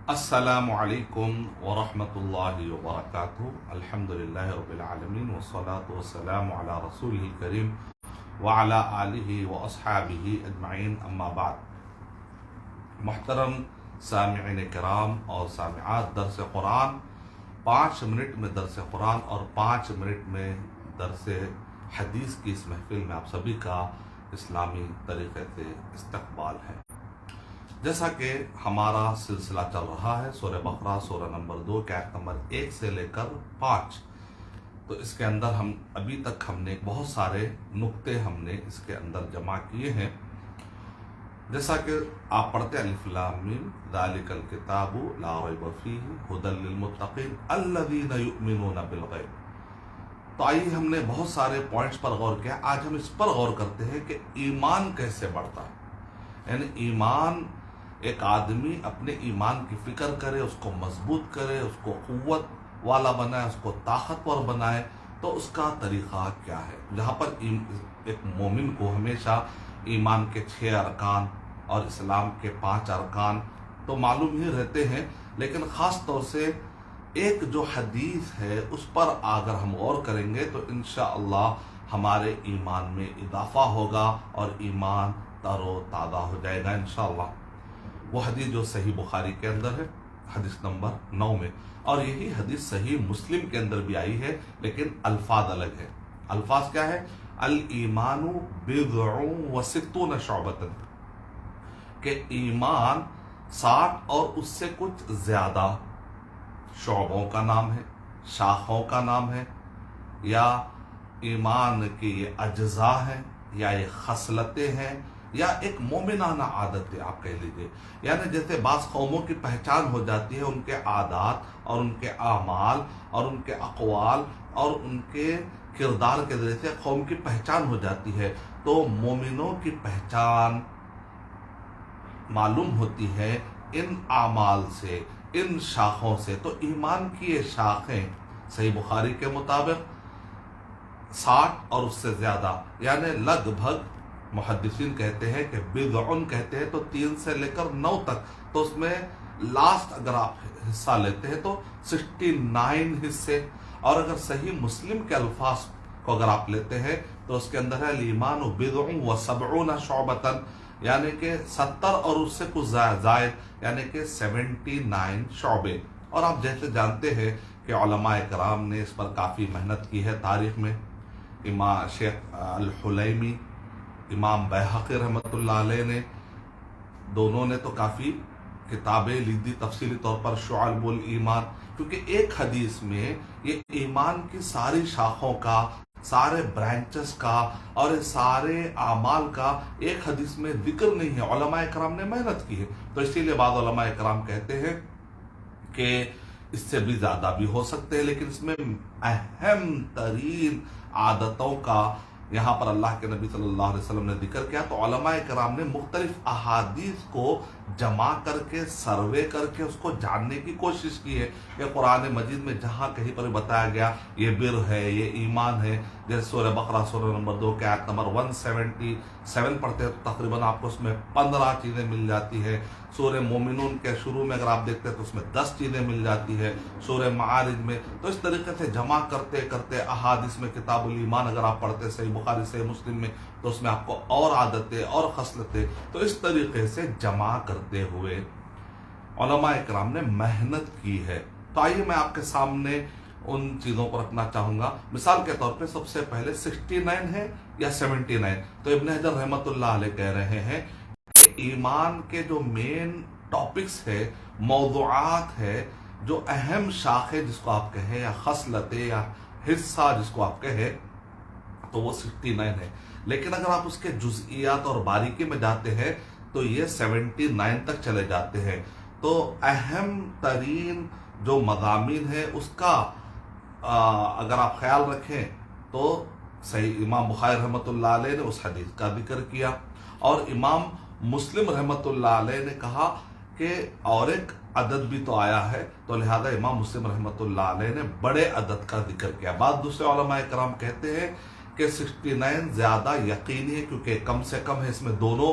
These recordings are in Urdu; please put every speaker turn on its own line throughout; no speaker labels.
السلام علیکم ورحمۃ اللہ وبرکاتہ۔ الحمدللہ رب العالمین والصلاة والسلام علی رسولہ الکریم وعلی آلہ واصحابہ اجمعین، اما بعد۔ محترم سامعین کرام اور سامعات، درس قرآن 5 منٹ میں درس قرآن اور 5 منٹ میں درس حدیث کی اس محفل میں آپ سبھی کا اسلامی طریقے سے استقبال ہے۔ جیسا کہ ہمارا سلسلہ چل رہا ہے سورہ بقرہ سورہ نمبر 2 کے آیت نمبر 1 سے لے کر 5، تو اس کے اندر ابھی تک ہم نے بہت سارے نقطے اس کے اندر جمع کیے ہیں۔ جیسا کہ آپ پڑھتے الف لام میم ذالک الکتاب لا ریب فیہ ھدی للمتقین الذین یؤمنون بالغیب۔ تو آئیے، ہم نے بہت سارے پوائنٹس پر غور کیا، آج ہم اس پر غور کرتے ہیں کہ ایمان کیسے بڑھتا ہے۔ یعنی ایمان، ایک آدمی اپنے ایمان کی فکر کرے، اس کو مضبوط کرے، اس کو قوت والا بنائے، اس کو طاقتور بنائے، تو اس کا طریقہ کیا ہے؟ جہاں پر ایک مومن کو ہمیشہ ایمان کے 6 ارکان اور اسلام کے 5 ارکان تو معلوم ہی رہتے ہیں، لیکن خاص طور سے ایک جو حدیث ہے اس پر اگر ہم غور کریں گے تو انشاءاللہ ہمارے ایمان میں اضافہ ہوگا اور ایمان تر و تازہ ہو جائے گا انشاءاللہ۔ وہ حدیث جو صحیح بخاری کے اندر ہے، حدیث نمبر 9 میں، اور یہی حدیث صحیح مسلم کے اندر بھی آئی ہے، لیکن الفاظ الگ ہے۔ الفاظ کیا ہے؟ الایمان بضع و ستون شعبۃ، کہ ایمان 60 اور اس سے کچھ زیادہ شعبوں کا نام ہے، شاخوں کا نام ہے، یا ایمان کی یہ اجزاء ہیں، یا یہ خصلتیں ہیں، یا ایک مومنانہ عادت ہے، آپ کہہ لیجئے۔ یعنی جیسے بعض قوموں کی پہچان ہو جاتی ہے ان کے عادات اور ان کے اعمال اور ان کے اقوال اور ان کے کردار کے ذریعے سے قوم کی پہچان ہو جاتی ہے، تو مومنوں کی پہچان معلوم ہوتی ہے ان اعمال سے، ان شاخوں سے۔ تو ایمان کی یہ شاخیں صحیح بخاری کے مطابق 60 اور اس سے زیادہ، یعنی لگ بھگ محدثین کہتے ہیں کہ بضعن کہتے ہیں تو 3 سے لے کر 9 تک، تو اس میں لاسٹ اگر آپ حصہ لیتے ہیں تو 69 حصے، اور اگر صحیح مسلم کے الفاظ کو اگر آپ لیتے ہیں تو اس کے اندر ہے الایمان بضع و 70 شعبۃ، یعنی کہ 70 اور اس سے کچھ زائد، یعنی کہ 79 شعبے۔ اور آپ جیسے جانتے ہیں کہ علماء کرام نے اس پر کافی محنت کی ہے تاریخ میں۔ امام شیخ الحلیمی، امام بیہقی رحمۃ اللہ علیہ نے، دونوں نے تو کافی کتابیں لکھ دی تفصیلی طور پر، شعب الایمان، کیونکہ ایک حدیث میں یہ ایمان کی ساری شاخوں کا، سارے برانچز کا اور سارے اعمال کا ایک حدیث میں ذکر نہیں ہے۔ علماء کرام نے محنت کی ہے، تو اسی لیے بعض علماء کرام کہتے ہیں کہ اس سے بھی زیادہ بھی ہو سکتے ہیں، لیکن اس میں اہم ترین عادتوں کا یہاں پر اللہ کے نبی صلی اللہ علیہ وسلم نے ذکر کیا، تو علماء کرام نے مختلف احادیث کو جمع کر کے، سروے کر کے اس کو جاننے کی کوشش کی ہے کہ قرآن مجید میں جہاں کہیں پر بتایا گیا یہ بر ہے، یہ ایمان ہے، جیسے سورہ بقرہ سورہ نمبر 2 کے آیت نمبر 177 پڑھتے ہیں تو تقریباً آپ کو اس میں 15 چیزیں مل جاتی ہے۔ سورہ مومنون کے شروع میں اگر آپ دیکھتے ہیں تو اس میں 10 چیزیں مل جاتی ہے، سورہ معارج میں۔ تو اس طریقے سے جمع کرتے کرتے احادیث میں کتاب الایمان اگر آپ پڑھتے صحیح بخاری صحیح مسلم میں، تو اس میں آپ کو اور عادتیں اور خصلتیں، تو اس طریقے سے جمع کرتے ہوئے علماء کرام نے محنت کی ہے۔ تو آئیے میں آپ کے سامنے ان چیزوں کو رکھنا چاہوں گا۔ مثال کے طور پہ سب سے پہلے 69 ہے یا 79، تو ابن حجر رحمۃ اللہ علیہ کہہ رہے ہیں کہ ایمان کے جو مین ٹاپکس ہے، موضوعات ہے، جو اہم شاخیں جس کو آپ کہیں، یا خصلتیں یا حصہ جس کو آپ کہیں، تو وہ 69 ہے۔ لیکن اگر آپ اس کے جزئیات اور باریکی میں جاتے ہیں تو یہ 79 تک چلے جاتے ہیں۔ تو اہم ترین جو مضامین ہے اس کا اگر آپ خیال رکھیں تو صحیح امام بخاری رحمۃ اللہ علیہ نے اس حدیث کا ذکر کیا، اور امام مسلم رحمۃ اللہ علیہ نے کہا کہ اور ایک عدد بھی تو آیا ہے، تو لہذا امام مسلم رحمۃ اللہ علیہ نے بڑے عدد کا ذکر کیا۔ بعض دوسرے علماء کرام کہتے ہیں کہ 69 زیادہ یقینی ہے، کیونکہ کم سے کم ہے، اس میں دونوں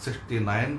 69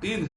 3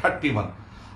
31।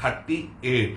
38।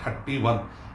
31।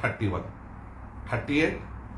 31, 38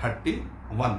31,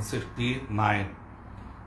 69।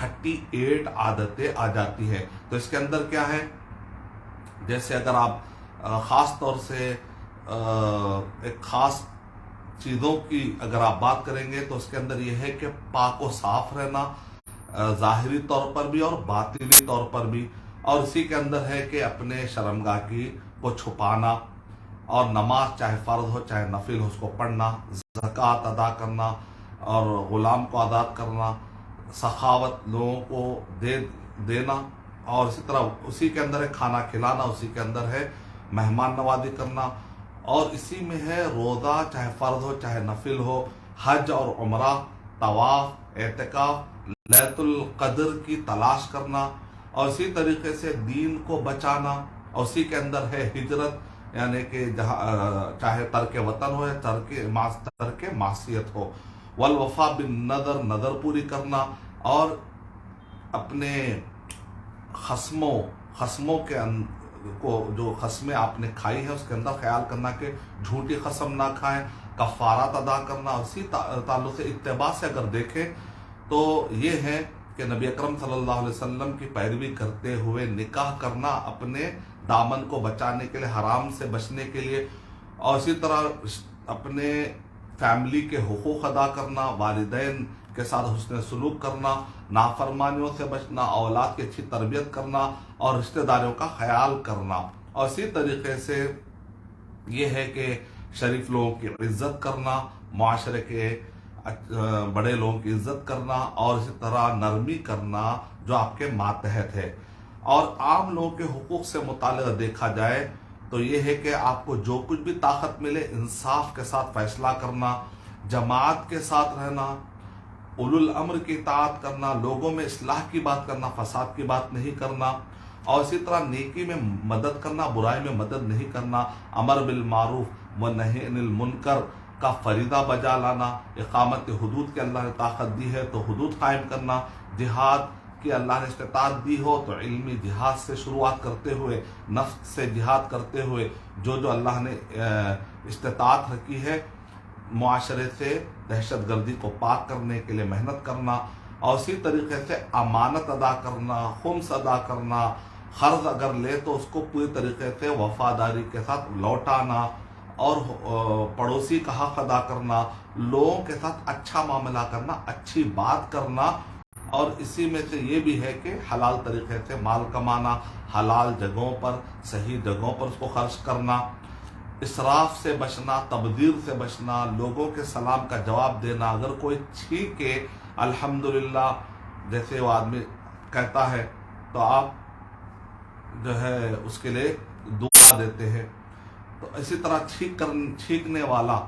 38 عادتیں آ جاتی ہیں۔ تو اس کے اندر کیا ہے، جیسے اگر آپ خاص طور سے ایک خاص چیزوں کی اگر آپ بات کریں گے تو اس کے اندر یہ ہے کہ پاک و صاف رہنا، ظاہری طور پر بھی اور باطنی طور پر بھی، اور اسی کے اندر ہے کہ اپنے شرمگاہ کی کو چھپانا، اور نماز چاہے فرض ہو چاہے نفل ہو اس کو پڑھنا، زکوٰۃ ادا کرنا اور غلام کو آزاد کرنا، سخاوت لوگوں کو دینا، اور اسی طرح اسی کے اندر ہے کھانا کھلانا، اسی کے اندر ہے مہمان نوازی کرنا، اور اسی میں ہے روزہ چاہے فرض ہو چاہے نفل ہو، حج اور عمرہ، طواف، اعتکاف، لیلۃ القدر کی تلاش کرنا، اور اسی طریقے سے دین کو بچانا، اور اسی کے اندر ہے ہجرت، یعنی کہ جہاں چاہے ترک وطن ہو یا ترک معصیت ہو، والوفاء بالنذر، نظر پوری کرنا، اور اپنے خصموں کے کو جو قسمیں آپ نے کھائی ہیں اس کے اندر خیال کرنا کہ جھوٹی قسم نہ کھائیں، کفارات ادا کرنا۔ اسی تعلق سے اتباع سے اگر دیکھیں تو یہ ہے کہ نبی اکرم صلی اللہ علیہ وسلم کی پیروی کرتے ہوئے نکاح کرنا اپنے دامن کو بچانے کے لیے، حرام سے بچنے کے لیے، اور اسی طرح اپنے فیملی کے حقوق ادا کرنا، والدین کے ساتھ حسن سلوک کرنا، نافرمانیوں سے بچنا، اولاد کی اچھی تربیت کرنا اور رشتہ داروں کا خیال کرنا، اور اسی طریقے سے یہ ہے کہ شریف لوگوں کی عزت کرنا، معاشرے کے بڑے لوگوں کی عزت کرنا، اور اسی طرح نرمی کرنا جو آپ کے ماتحت ہے۔ اور عام لوگوں کے حقوق سے متعلق دیکھا جائے تو یہ ہے کہ آپ کو جو کچھ بھی طاقت ملے انصاف کے ساتھ فیصلہ کرنا، جماعت کے ساتھ رہنا، اولو الامر کی اطاعت کرنا، لوگوں میں اصلاح کی بات کرنا، فساد کی بات نہیں کرنا، اور اسی طرح نیکی میں مدد کرنا، برائی میں مدد نہیں کرنا، امر بالمعروف و نہی عن المنکر کا فریضہ بجا لانا، اقامت حدود کے اللہ نے طاقت دی ہے تو حدود قائم کرنا، جہاد کی اللہ نے استطاعت دی ہو تو علمی جہاد سے شروعات کرتے ہوئے، نفس سے جہاد کرتے ہوئے جو اللہ نے استطاعت رکھی ہے، معاشرے سے دہشت گردی کو پاک کرنے کے لیے محنت کرنا، اور اسی طریقے سے امانت ادا کرنا، خمس ادا کرنا، قرض اگر لے تو اس کو پوری طریقے سے وفاداری کے ساتھ لوٹانا، اور پڑوسی کا حق ادا کرنا، لوگوں کے ساتھ اچھا معاملہ کرنا، اچھی بات کرنا، اور اسی میں سے یہ بھی ہے کہ حلال طریقے سے مال کمانا، حلال جگہوں پر، صحیح جگہوں پر اس کو خرچ کرنا، اسراف سے بچنا، تبذیر سے بچنا، لوگوں کے سلام کا جواب دینا، اگر کوئی چھینکے الحمدللہ جیسے وہ آدمی کہتا ہے تو آپ جو ہے اس کے لیے دعا دیتے ہیں، تو اسی طرح چھینکنے والا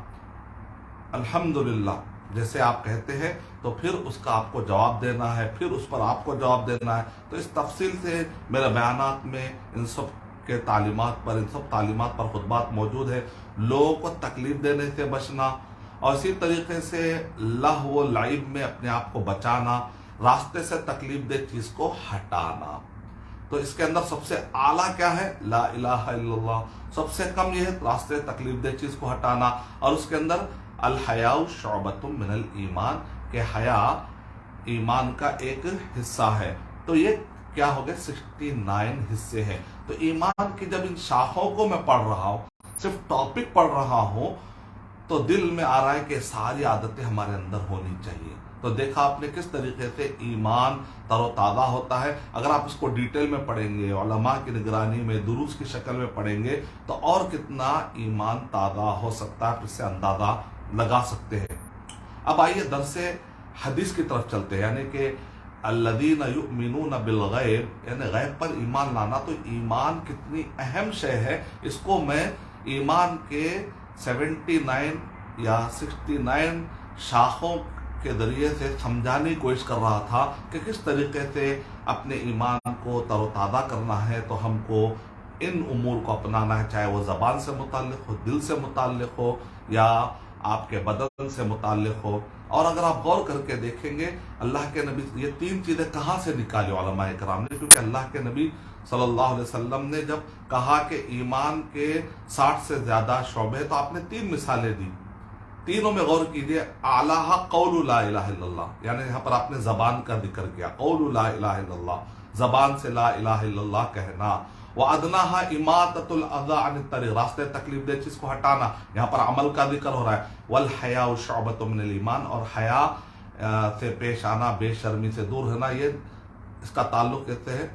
الحمدللہ جیسے آپ کہتے ہیں تو پھر اس کا آپ کو جواب دینا ہے، پھر اس پر آپ کو جواب دینا ہے۔ تو اس تفصیل سے میرے بیانات میں ان سب کے تعلیمات پر خطبات موجود ہے۔ لوگوں کو تکلیف دینے سے بچنا، اور اسی طریقے سے لہو و لعب میں اپنے آپ کو بچانا، راستے سے تکلیف دہ چیز کو ہٹانا۔ تو اس کے اندر سب سے اعلیٰ کیا ہے؟ لا الہ الا اللہ۔ سب سے کم یہ ہے راستے سے تکلیف دہ چیز کو ہٹانا، اور اس کے اندر الحیاء شعبۃ من الایمان، کہ حیا ایمان کا ایک حصہ ہے۔ تو یہ کیا ہو گئے؟ 69 حصے ہیں۔ تو ایمان کی جب ان شاخوں کو میں پڑھ رہا ہوں، صرف ٹاپک پڑھ رہا ہوں، تو دل میں آ رہا ہے کہ ساری عادتیں ہمارے اندر ہونی چاہیے۔ تو دیکھا آپ نے کس طریقے سے ایمان تر و تازہ ہوتا ہے۔ اگر آپ اس کو ڈیٹیل میں پڑھیں گے، علماء کی نگرانی میں دروس کی شکل میں پڑھیں گے، تو اور کتنا ایمان تازہ ہو سکتا ہے، اس سے اندازہ لگا سکتے ہیں۔ اب آئیے درس حدیث کی طرف چلتے ہیں، یعنی کہ الذین یؤمنون بالغیب، یعنی غیب پر ایمان لانا۔ تو ایمان کتنی اہم شے ہے، اس کو میں ایمان کے 79 یا 69 شاخوں کے ذریعے سے سمجھانے کی کوشش کر رہا تھا کہ کس طریقے سے اپنے ایمان کو تر و تازہ کرنا ہے۔ تو ہم کو ان امور کو اپنانا ہے، چاہے وہ زبان سے متعلق ہو، دل سے متعلق ہو، یا آپ کے بدن سے متعلق ہو۔ اور اگر آپ غور کر کے دیکھیں گے اللہ کے نبی یہ 3 چیزیں کہاں سے نکالی علماء کرام نے، کیونکہ اللہ کے نبی صلی اللہ علیہ وسلم نے جب کہا کہ ایمان کے 60 سے زیادہ شعبے، تو آپ نے 3 مثالیں دی۔ تینوں میں غور کیجئے. اعلیٰ قول لا الہ الا اللہ، یعنی یہاں پر آپ نے زبان کا ذکر کیا، قول لا الہ الا اللہ، زبان سے لا الہ الا اللہ کہنا. وَأَدْنَاهَا إِمَاطَةُ الْأَذَىٰ عَنِ الطَّرِيقِ، راستے تکلیف دہ چیز کو ہٹانا. یہاں پر عمل کا ذکر ہو رہا ہے. وَالْحَيَاءُ شُعْبَةٌ مِّنَ الْإِيمَانِ، اور حیا سے پیش آنا، بے شرمی سے دور رہنا، یہ اس کا تعلق کہتے ہیں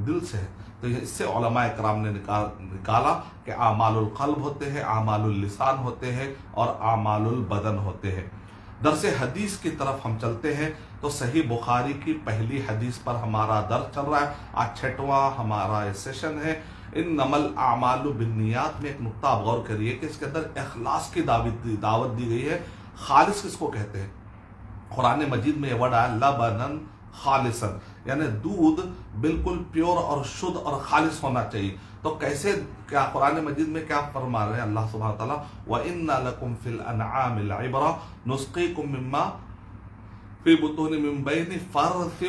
دل سے ہے. تو اس سے علماء کرام نے نکالا کہ اعمال القلب ہوتے ہیں، اعمال اللسان ہوتے ہیں، اور اعمال البدن ہوتے ہیں. درس حدیث کی طرف ہم چلتے ہیں تو صحیح بخاری کی پہلی حدیث پر ہمارا درس چل رہا ہے. آج 6واں ہمارا سیشن ہے. انما الاعمال بالنیات میں ایک نقطہ آپ غور کریے کہ اس کے اندر اخلاص کی دعوت دی گئی ہے. خالص کس کو کہتے ہیں؟ قرآن مجید میں یہ ورڈ آیا لبنن خالصا، یعنی دودھ بالکل پیور اور شدھ اور خالص ہونا چاہیے. تو کیسے، کیا قرآن مجید میں کیا فرما رہے ہیں اللہ سبحانہ وتعالیٰ؟ وَإِنَّ لَكُمْ فِي الْأَنْعَامِ الْعِبْرَةَ نُسْقِيكُم مِّمَّا فِي بُطُونِ مِن بَيْنِ فَرْثٍ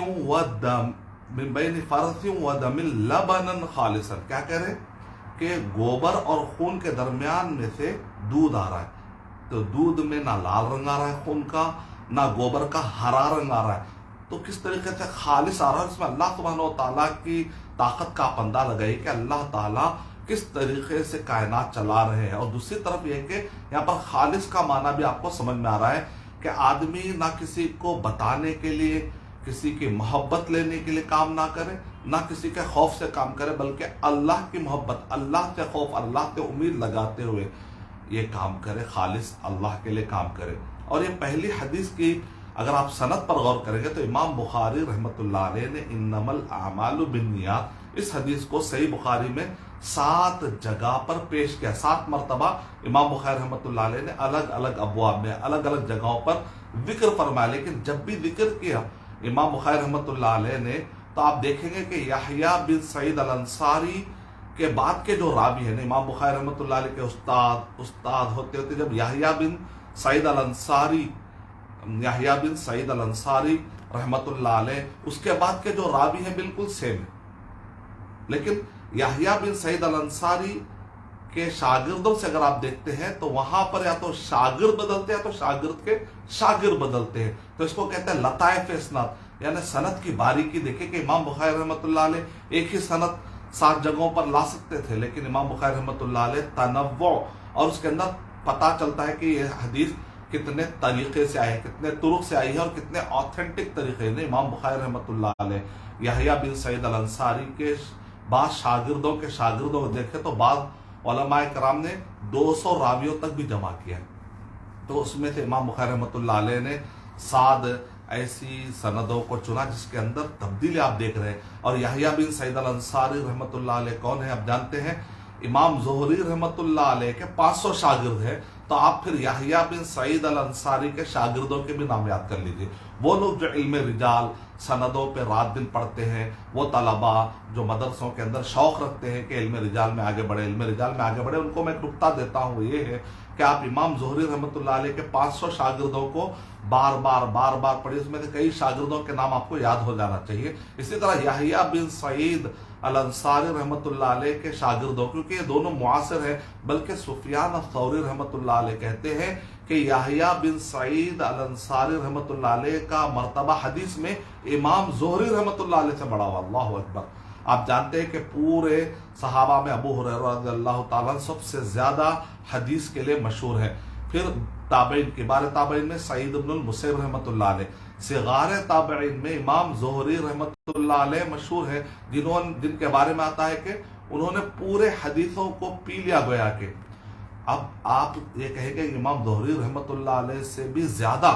وَدَمٍ لَبَنًا خَالِصًا. کیا کہہ رہے ہیں کہ گوبر اور خون کے درمیان میں سے دودھ آ رہا ہے. تو دودھ میں نہ لال رنگ آ رہا ہے خون کا، نہ گوبر کا ہرا رنگ آ رہا ہے. تو کس طریقے سے خالص آ رہا ہے؟ اس میں اللہ سبحانہ و تعالیٰ کی طاقت کا آپ اندازہ لگائیے کہ اللہ تعالیٰ کس طریقے سے کائنات چلا رہے ہیں. اور دوسری طرف یہ کہ یہاں پر خالص کا معنی بھی آپ کو سمجھ میں آ رہا ہے کہ آدمی نہ کسی کو بتانے کے لیے، کسی کی محبت لینے کے لیے کام نہ کرے، نہ کسی کے خوف سے کام کرے، بلکہ اللہ کی محبت، اللہ سے خوف، اللہ سے امید لگاتے ہوئے یہ کام کرے، خالص اللہ کے لیے کام کرے. اور یہ پہلی حدیث کی اگر آپ سند پر غور کریں گے تو امام بخاری رحمۃ اللہ علیہ نے انما الاعمال بالنیات اس حدیث کو صحیح بخاری میں 7 جگہ پر پیش کیا. 7 مرتبہ امام بخاری رحمۃ اللہ علیہ نے الگ الگ ابواب میں الگ الگ جگہوں پر ذکر فرمایا. لیکن جب بھی ذکر کیا امام بخاری رحمۃ اللہ علیہ نے تو آپ دیکھیں گے کہ یحییٰ بن سعید الانصاری کے بعد کے جو راوی ہیں، امام بخاری رحمۃ اللہ علیہ کے استاد ہوتے ہوتے جب یحییٰ بن سعید الانصاری رحمۃ اللہ علیہ، اس کے بعد کے جو راوی ہیں بالکل سیم ہیں. لیکن یحییٰ بن سعید الانصاری کے شاگردوں سے اگر آپ دیکھتے ہیں تو وہاں پر یا تو شاگرد بدلتے ہیں یا تو شاگرد کے شاگرد بدلتے ہیں. تو اس کو کہتے ہیں لطائف اسناد، یعنی سند کی باریکی. دیکھیں کہ امام بخاری رحمۃ اللہ علیہ ایک ہی سند 7 جگہوں پر لا سکتے تھے، لیکن امام بخاری رحمۃ اللہ علیہ تنوع، اور اس کے اندر پتہ چلتا ہے کہ یہ حدیث کتنے طریقے سے آئی ہے، کتنے طرق سے آئی ہے، اور کتنے آتھینٹک طریقے نے. امام بخاری رحمۃ اللہ علیہ یحییٰ بن سعید الانصاری کے بعض شاگردوں کے شاگردوں کو دیکھے تو بعض علماء کرام نے 200 راویوں تک بھی جمع کیا. تو اس میں سے امام بخاری رحمۃ اللہ علیہ نے 7 ایسی سندوں کو چنا جس کے اندر تبدیلی آپ دیکھ رہے ہیں. اور یحییٰ بن سعید الانصاری رحمۃ اللہ علیہ کون ہے آپ جانتے ہیں؟ امام زہری رحمۃ اللہ علیہ کے 500 شاگرد ہیں. تو آپ پھر یحییٰ بن سعید الانصاری کے شاگردوں کے بھی نام یاد کر لیجئے. وہ لوگ جو علم رجال سندوں پہ رات دن پڑھتے ہیں، وہ طلباء جو مدرسوں کے اندر شوق رکھتے ہیں کہ علم رجال میں آگے بڑھے، ان کو میں ایک نکتہ دیتا ہوں. یہ ہے کہ آپ امام زہری رحمۃ اللہ علیہ کے 500 شاگردوں کو بار بار پڑھیے. اس میں سے کئی شاگردوں کے نام آپ کو یاد ہو جانا چاہیے. اسی طرح یحییٰ بن سعید الانصاری رحمۃ اللہ علیہ کے شاگردوں، کیونکہ یہ دونوں معاصر ہیں، بلکہ سفیان الثوری رحمۃ اللہ علیہ کہتے ہیں کہ یحییٰ بن سعید الانصاری رحمۃ اللہ علیہ کا مرتبہ حدیث میں امام زہری رحمۃ اللہ علیہ سے بڑا ہوا. اللہ اکبر. آپ جانتے ہیں کہ پورے صحابہ میں ابو ہریرہ رضی اللہ تعالیٰ عنہ سب سے زیادہ حدیث کے لیے مشہور ہے. پھر تابعین، کبار تابعین میں سعید بن المسیب رحمۃ اللہ علیہ. صغار تابعین میں امام زہری رحمۃ اللہ علیہ مشہور ہے، جن کے بارے میں آتا ہے کہ انہوں نے پورے حدیثوں کو پی لیا گویا کہ. اب آپ یہ کہیں گے کہ امام زہری رحمۃ اللہ علیہ سے بھی زیادہ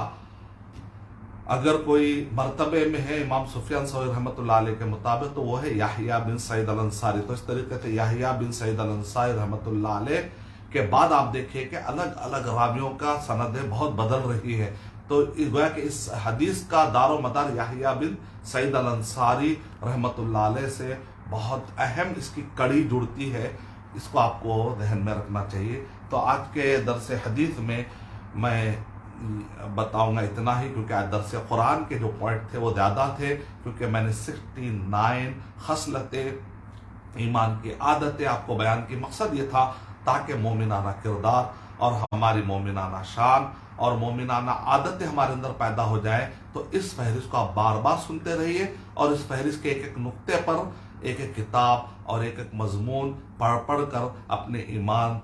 اگر کوئی مرتبے میں ہے امام سفیان ثوری رحمۃ اللہ علیہ کے مطابق تو وہ ہے یحییٰ بن سعید الانصاری. تو اس طریقے سے یحییٰ بن سعید الانصاری رحمۃ اللہ علیہ کے بعد آپ دیکھیں کہ الگ الگ راویوں کا سندیں بہت بدل رہی ہے. تو گویا کہ اس حدیث کا دار و مدار یحییٰ بن سعید الانصاری رحمۃ اللہ علیہ سے بہت اہم اس کی کڑی جڑتی ہے. اس کو آپ کو ذہن میں رکھنا چاہیے. تو آج کے درس حدیث میں میں بتاؤں گا اتنا ہی، کیونکہ آج درس قرآن کے جو پوائنٹ تھے وہ زیادہ تھے، کیونکہ میں نے 69 خصلتیں ایمان کی عادتیں آپ کو بیان کی. مقصد یہ تھا تاکہ مومنانہ کردار اور ہماری مومنانہ شان اور مومنانہ عادتیں ہمارے اندر پیدا ہو جائیں، تو اس فہرست کو آپ بار بار سنتے رہیے، اور اس فہرست کے ایک ایک نقطے پر ایک ایک کتاب اور ایک ایک مضمون پڑھ پڑھ کر اپنے ایمان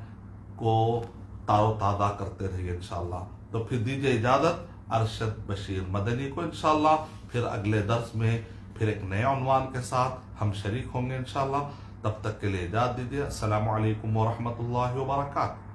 کو تار و تازہ کرتے رہیے انشاءاللہ۔ تو پھر دیجیے اجازت ارشد بشیر مدنی کو، انشاءاللہ پھر اگلے درس میں پھر ایک نئے عنوان کے ساتھ ہم شریک ہوں گے انشاءاللہ۔ تب تک کے لیے اجازت دیجیے۔ السلام علیکم ورحمۃ اللہ وبرکاتہ۔